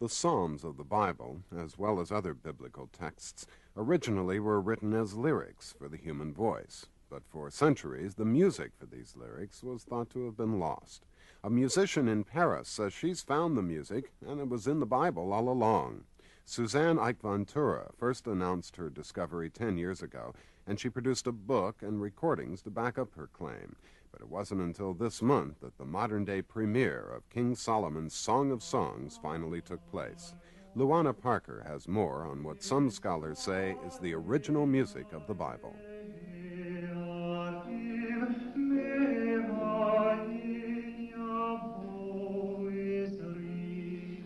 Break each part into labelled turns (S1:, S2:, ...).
S1: The Psalms of the Bible, as well as other biblical texts, originally were written as lyrics for the human voice, but for centuries the music for these lyrics was thought to have been lost. A musician in Paris says she's found the music, and it was in the Bible all along. Suzanne Haik-Vantoura first announced her discovery 10 years ago, and she produced a book and recordings to back up her claim. But it wasn't until this month that the modern-day premiere of King Solomon's Song of Songs finally took place. Luana Parker has more on what some scholars say is the original music of the Bible.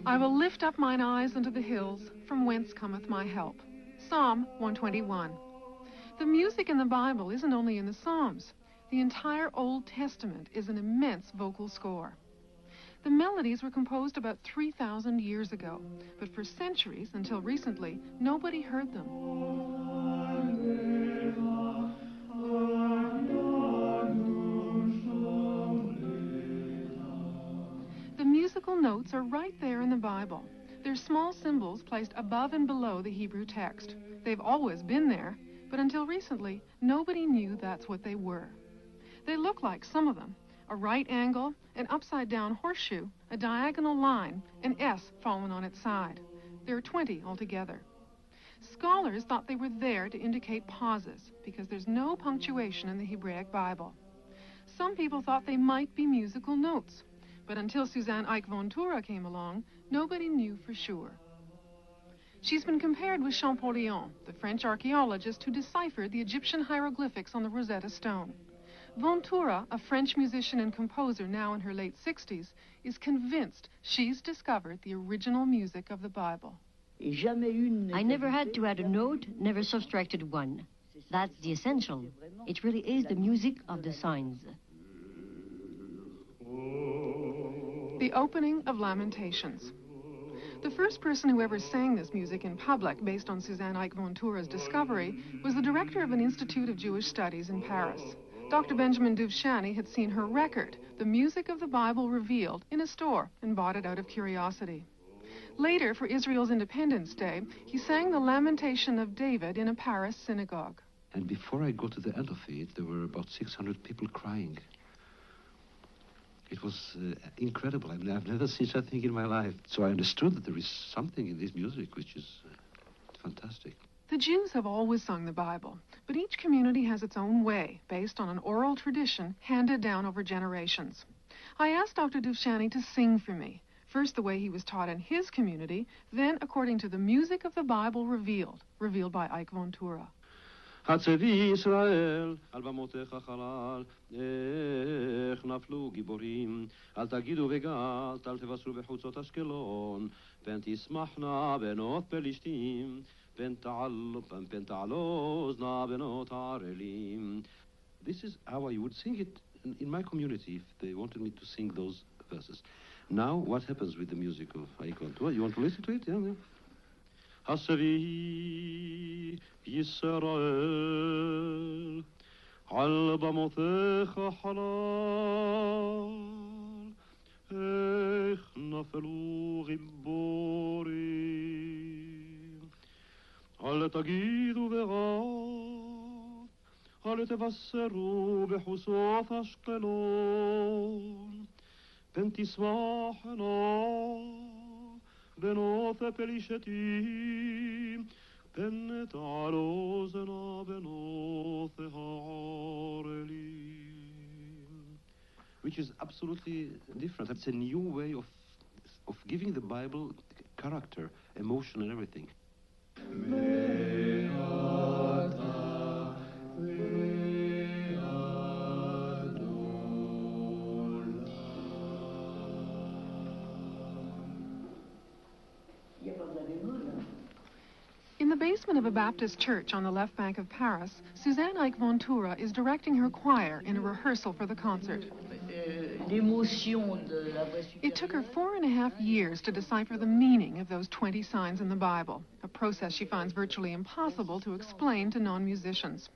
S2: I will lift up mine eyes unto the hills, from whence cometh my help. Psalm 121. The music in the Bible isn't only in the Psalms. The entire Old Testament is an immense vocal score. The melodies were composed about 3,000 years ago, but for centuries, until recently, nobody heard them. The musical notes are right there in the Bible. They're small symbols placed above and below the Hebrew text. They've always been there, but until recently, nobody knew that's what they were. They look like some of them: a right angle, an upside-down horseshoe, a diagonal line, an S fallen on its side. There are 20 altogether. Scholars thought they were there to indicate pauses, because there's no punctuation in the Hebraic Bible. Some people thought they might be musical notes, but until Suzanne Haik-Vantoura came along, nobody knew for sure. She's been compared with Champollion, the French archaeologist who deciphered the Egyptian hieroglyphics on the Rosetta Stone. Vantoura, a French musician and composer now in her late 60s, is convinced she's discovered the original music of the Bible.
S3: I never had to add a note, never subtracted one. That's the essential. It really is the music of the signs.
S2: The opening of Lamentations. The first person who ever sang this music in public, based on Suzanne Haik-Vantoura's discovery, was the director of an Institute of Jewish Studies in Paris. Dr. Benjamin Duvshani had seen her record, The Music of the Bible Revealed, in a store and bought it out of curiosity. Later, for Israel's Independence Day, he sang the Lamentation of David in a Paris synagogue.
S4: And before I got to the end of it, there were about 600 people crying. It was incredible. I mean, I've never seen such a thing in my life. So I understood that there is something in this music which is fantastic.
S2: The Jews have always sung the Bible, but each community has its own way, based on an oral tradition handed down over generations. I asked Dr. Duvshani to sing for me, first the way he was taught in his community, then according to the music of the Bible revealed by Haik-Vantoura.
S4: הצבי ישראל, על במותיך חלל, איך נפלו גיבורים, אל תגידו וגת, אל תבשרו בחוצות אשקלון, פן תשמחנה בנות פלישתים, פן תעלוזנה בנות הערלים. This is how I would sing it in my community if they wanted me to sing those verses. Now, what happens with the music of Haik-Vantoura? You want to listen to it? Yeah. הסבי ישראל, על במותיך חלל, איך נפלו גיבורים. אל תגידו ורב, אל תבשרו בחוצות אשקלון, פן תשמחנה בנות פלישתים, פן תעלוזנה בנות הערלים. Which is absolutely different. It's a new way of giving the Bible character, emotion, and everything.
S2: In the basement of a Baptist church on the left bank of Paris, Suzanne Haik-Vantoura is directing her choir in a rehearsal for the concert. It took her 4.5 years to decipher the meaning of those 20 signs in the Bible, a process she finds virtually impossible to explain to non-musicians.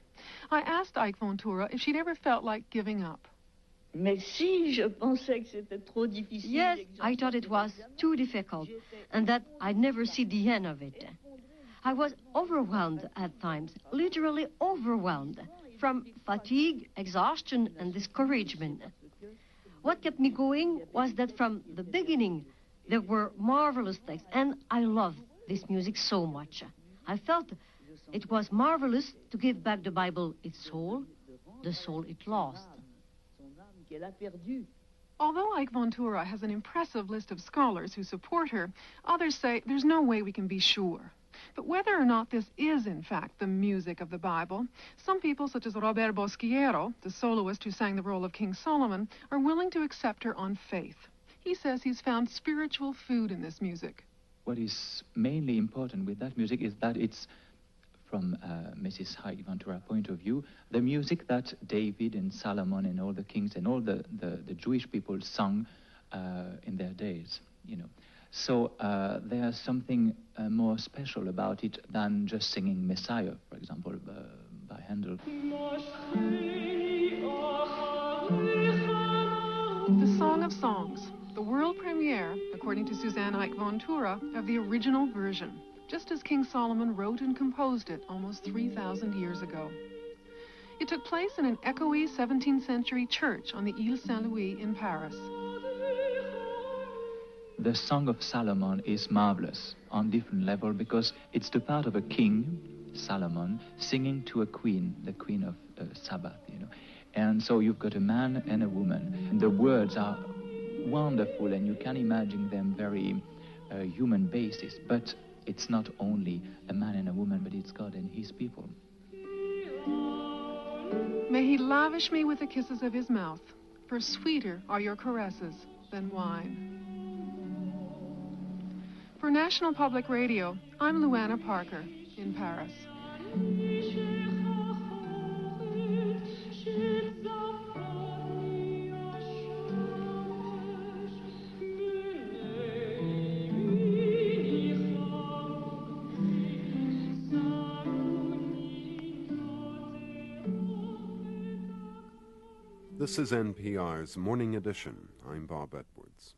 S2: I asked Haik-Vantoura if she'd ever felt like giving up.
S3: Yes, I thought it was too difficult and that I'd never see the end of it. I was overwhelmed at times, literally overwhelmed, from fatigue, exhaustion, and discouragement. What kept me going was that from the beginning, there were marvelous texts, and I loved this music so much. I felt it was marvelous to give back the Bible its soul, the soul it lost.
S2: Although Haik-Vantoura has an impressive list of scholars who support her, others say there's no way we can be sure. But whether or not this is, in fact, the music of the Bible, some people, such as Robert Bosquiero, the soloist who sang the role of King Solomon, are willing to accept her on faith. He says he's found spiritual food in this music.
S5: What is mainly important with that music is that it's, from Mrs. Haik-Vantoura's point of view, the music that David and Solomon and all the kings and all the Jewish people sung in their days, you know. So there's something more special about it than just singing Messiah, for example, by Handel.
S2: The Song of Songs, the world premiere, according to Suzanne Haik-Vantoura, of the original version, just as King Solomon wrote and composed it almost 3,000 years ago. It took place in an echoey 17th century church on the Ile Saint-Louis in Paris.
S5: The Song of Solomon is marvelous on different level because it's the part of a king, Solomon, singing to a queen, the queen of Sabbath, you know. And so you've got a man and a woman, and the words are wonderful, and you can imagine them very human basis, but it's not only a man and a woman, but it's God and his people.
S2: May he lavish me with the kisses of his mouth, for sweeter are your caresses than wine. For National Public Radio, I'm Luana Parker in Paris.
S1: This is NPR's Morning Edition. I'm Bob Edwards.